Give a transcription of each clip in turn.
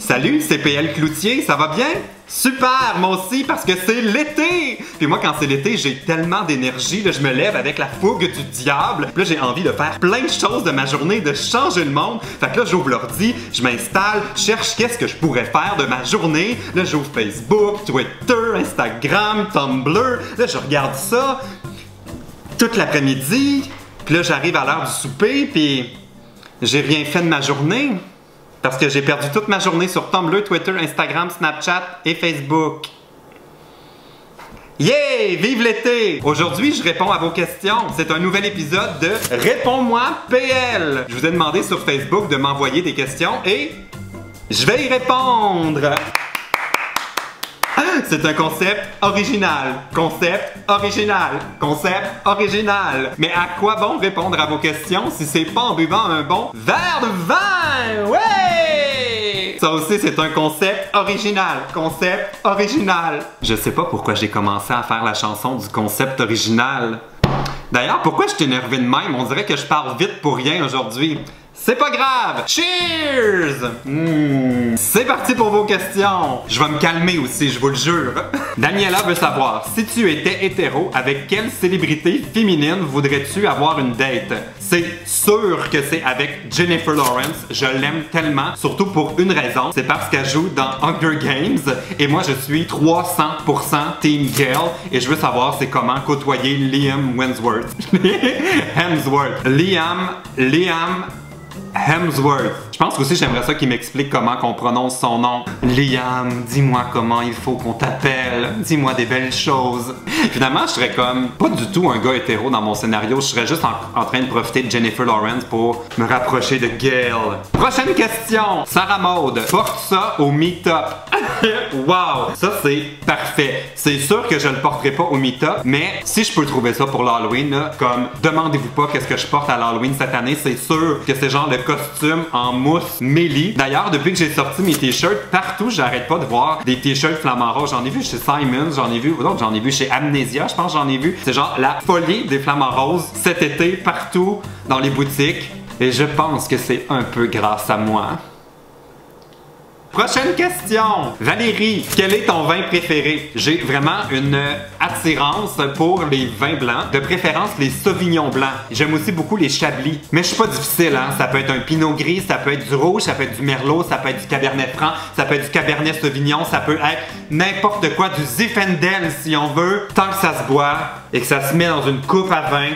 Salut, c'est PL Cloutier, ça va bien? Super, moi aussi, parce que c'est l'été! Puis moi, quand c'est l'été, j'ai tellement d'énergie, là, je me lève avec la fougue du diable. Puis là, j'ai envie de faire plein de choses de ma journée, de changer le monde. Fait que là, j'ouvre l'ordi, je m'installe, je cherche qu'est-ce que je pourrais faire de ma journée. Là, j'ouvre Facebook, Twitter, Instagram, Tumblr. Là, je regarde ça toute l'après-midi. Puis là, j'arrive à l'heure du souper, puis j'ai rien fait de ma journée. Parce que j'ai perdu toute ma journée sur Tumblr, Twitter, Instagram, Snapchat et Facebook. Yeah! Vive l'été! Aujourd'hui, je réponds à vos questions. C'est un nouvel épisode de Réponds-moi PL. Je vous ai demandé sur Facebook de m'envoyer des questions et je vais y répondre. C'est un concept original. Concept original. Concept original. Mais à quoi bon répondre à vos questions si c'est pas en buvant un bon verre de vin? Ouais! Ça aussi, c'est un concept original. Concept original. Je sais pas pourquoi j'ai commencé à faire la chanson du concept original. D'ailleurs, pourquoi je suis énervé de même? On dirait que je parle vite pour rien aujourd'hui. C'est pas grave! Cheers! C'est parti pour vos questions! Je vais me calmer aussi, je vous le jure. Daniela veut savoir, si tu étais hétéro, avec quelle célébrité féminine voudrais-tu avoir une date? C'est sûr que c'est avec Jennifer Lawrence. Je l'aime tellement, surtout pour une raison, c'est parce qu'elle joue dans Hunger Games et moi je suis 300% Team Girl et je veux savoir c'est comment côtoyer Liam Hemsworth. Liam Hemsworth. Je pense aussi j'aimerais ça qu'il m'explique comment qu'on prononce son nom. Liam, dis-moi comment il faut qu'on t'appelle. Dis-moi des belles choses. Finalement, je serais comme pas du tout un gars hétéro dans mon scénario. Je serais juste en train de profiter de Jennifer Lawrence pour me rapprocher de Gail. Prochaine question. Sarah Maud porte ça au meet-up. Wow! Ça, c'est parfait. C'est sûr que je le porterai pas au meet-up, mais si je peux trouver ça pour l'Halloween, là, comme demandez-vous pas qu'est-ce que je porte à l'Halloween cette année, c'est sûr que c'est genre le costume en mousse Mélie. D'ailleurs, depuis que j'ai sorti mes t-shirts, partout, j'arrête pas de voir des t-shirts flamants roses. J'en ai vu chez Simons, j'en ai vu chez Amnesia, je pense j'en ai vu. C'est genre la folie des flamants roses cet été, partout dans les boutiques. Et je pense que c'est un peu grâce à moi. Prochaine question! Valérie, quel est ton vin préféré? J'ai vraiment une attirance pour les vins blancs, de préférence les sauvignons blancs. J'aime aussi beaucoup les chablis. Mais je suis pas difficile, hein? Ça peut être un pinot gris, ça peut être du rouge, ça peut être du merlot, ça peut être du cabernet franc, ça peut être du cabernet sauvignon, ça peut être n'importe quoi, du Zinfandel si on veut. Tant que ça se boit et que ça se met dans une coupe à vin,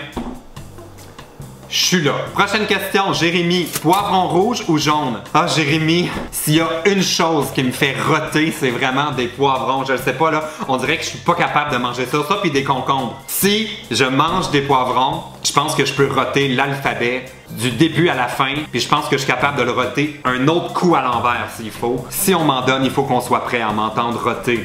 je suis là. Prochaine question, Jérémy. Poivron rouge ou jaune? Ah, Jérémy, s'il y a une chose qui me fait roter, c'est vraiment des poivrons. Je le sais pas, là, on dirait que je suis pas capable de manger ça puis des concombres. Si je mange des poivrons, je pense que je peux roter l'alphabet du début à la fin, puis je pense que je suis capable de le roter un autre coup à l'envers s'il faut. Si on m'en donne, il faut qu'on soit prêt à m'entendre roter.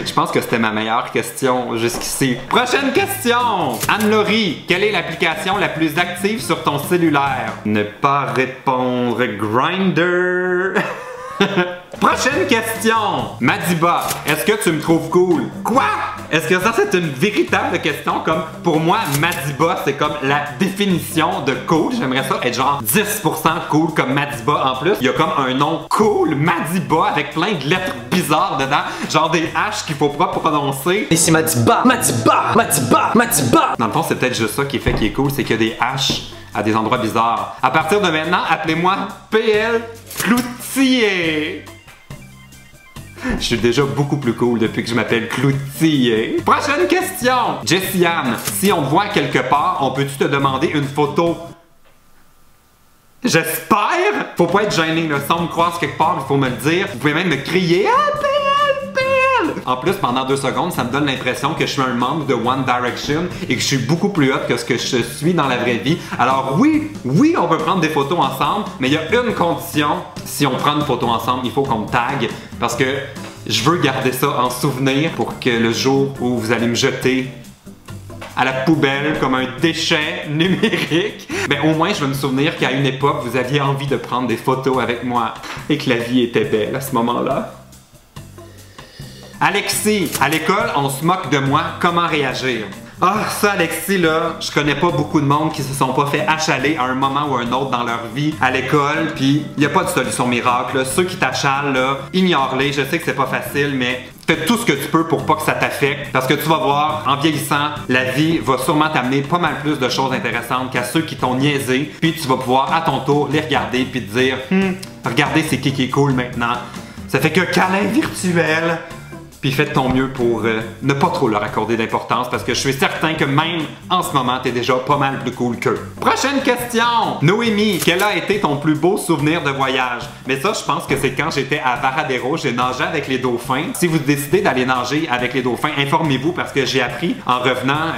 Je pense que c'était ma meilleure question jusqu'ici. Prochaine question! Anne-Laurie, quelle est l'application la plus active sur ton cellulaire? Ne pas répondre Grindr. Prochaine question! Madiba, est-ce que tu me trouves cool? Quoi? Est-ce que ça c'est une véritable question? Comme pour moi, Madiba c'est comme la définition de cool. J'aimerais ça être genre 10% cool comme Madiba en plus. Il y a comme un nom cool, Madiba, avec plein de lettres bizarres dedans. Genre des H qu'il faut pas prononcer. Et c'est Madiba, Madiba, Madiba, Madiba! Dans le fond, c'est peut-être juste ça qui fait qu'il est cool, c'est qu'il y a des H à des endroits bizarres. À partir de maintenant, appelez-moi PL Cloutier. Je suis déjà beaucoup plus cool depuis que je m'appelle Cloutier. Prochaine question! Jessiane, si on te voit quelque part, on peut-tu te demander une photo? J'espère! Faut pas être gêné, là. Si on me croise quelque part, il faut me le dire. Vous pouvez même me crier « Ah, PL, PL! » En plus, pendant 2 secondes, ça me donne l'impression que je suis un membre de One Direction et que je suis beaucoup plus hot que ce que je suis dans la vraie vie. Alors oui, on peut prendre des photos ensemble, mais il y a une condition. Si on prend une photo ensemble, il faut qu'on me tague parce que je veux garder ça en souvenir pour que le jour où vous allez me jeter à la poubelle comme un déchet numérique, ben au moins je vais me souvenir qu'à une époque, vous aviez envie de prendre des photos avec moi et que la vie était belle à ce moment-là. Alexis, à l'école, on se moque de moi, comment réagir? Ah, ça, Alexis, là, je connais pas beaucoup de monde qui se sont pas fait achaler à un moment ou un autre dans leur vie à l'école, puis y a pas de solution miracle, là. Ceux qui t'achalent, là, ignore-les. Je sais que c'est pas facile, mais fais tout ce que tu peux pour pas que ça t'affecte, parce que tu vas voir, en vieillissant, la vie va sûrement t'amener pas mal plus de choses intéressantes qu'à ceux qui t'ont niaisé, puis tu vas pouvoir à ton tour les regarder puis te dire regardez c'est qui est cool maintenant. Ça fait que câlin virtuel. Puis fais de ton mieux pour ne pas trop leur accorder d'importance parce que je suis certain que même en ce moment, t'es déjà pas mal plus cool qu'eux. Prochaine question! Noémie, quel a été ton plus beau souvenir de voyage? Mais ça, je pense que c'est quand j'étais à Varadero, j'ai nagé avec les dauphins. Si vous décidez d'aller nager avec les dauphins, informez-vous parce que j'ai appris en revenant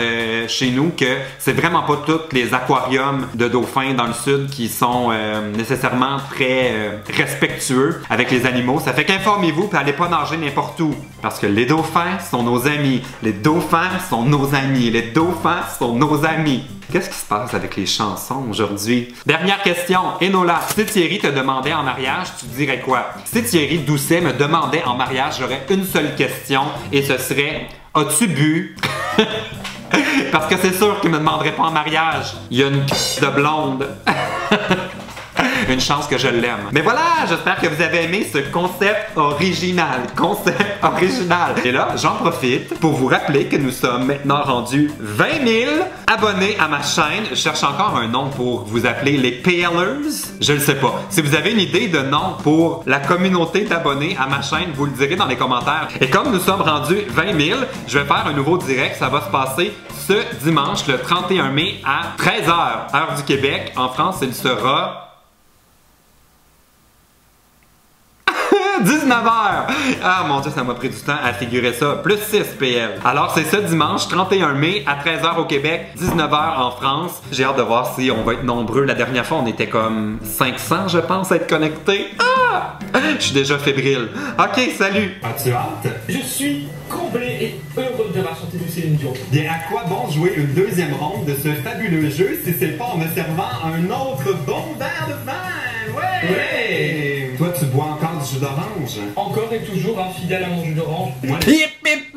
chez nous que c'est vraiment pas tous les aquariums de dauphins dans le sud qui sont nécessairement très respectueux avec les animaux. Ça fait qu'informez-vous puis allez pas nager n'importe où. Parce que les dauphins sont nos amis. Les dauphins sont nos amis. Les dauphins sont nos amis. Qu'est-ce qui se passe avec les chansons aujourd'hui? Dernière question. Enola, si Thierry te demandait en mariage, tu dirais quoi? Si Thierry Doucet me demandait en mariage, j'aurais une seule question et ce serait « As-tu bu? » Parce que c'est sûr qu'il me demanderait pas en mariage. Il y a une de blonde. Une chance que je l'aime. Mais voilà, j'espère que vous avez aimé ce concept original. Concept original. Et là, j'en profite pour vous rappeler que nous sommes maintenant rendus 20 000 abonnés à ma chaîne. Je cherche encore un nom pour vous appeler les Palers. Je ne sais pas. Si vous avez une idée de nom pour la communauté d'abonnés à ma chaîne, vous le direz dans les commentaires. Et comme nous sommes rendus 20 000, je vais faire un nouveau direct. Ça va se passer ce dimanche, le 31 mai à 13h, heure du Québec. En France, il sera 19h! Ah mon dieu, ça m'a pris du temps à figurer ça. Plus 6 PL. Alors c'est ce dimanche, 31 mai, à 13h au Québec, 19h en France. J'ai hâte de voir si on va être nombreux. La dernière fois, on était comme 500, je pense, à être connectés. Ah! Je suis déjà fébrile. Ok, salut! As-tu hâte? Je suis comblé et heureux de la chanter de Céline Dion. Bien, à quoi bon jouer une deuxième ronde de ce fabuleux jeu si c'est pas en me servant un autre bon verre de vin? Ouais! Ouais! Toi, tu bois encore du jus d'orange? Encore et toujours un fidèle à mon jus d'orange. Moi, Hip hip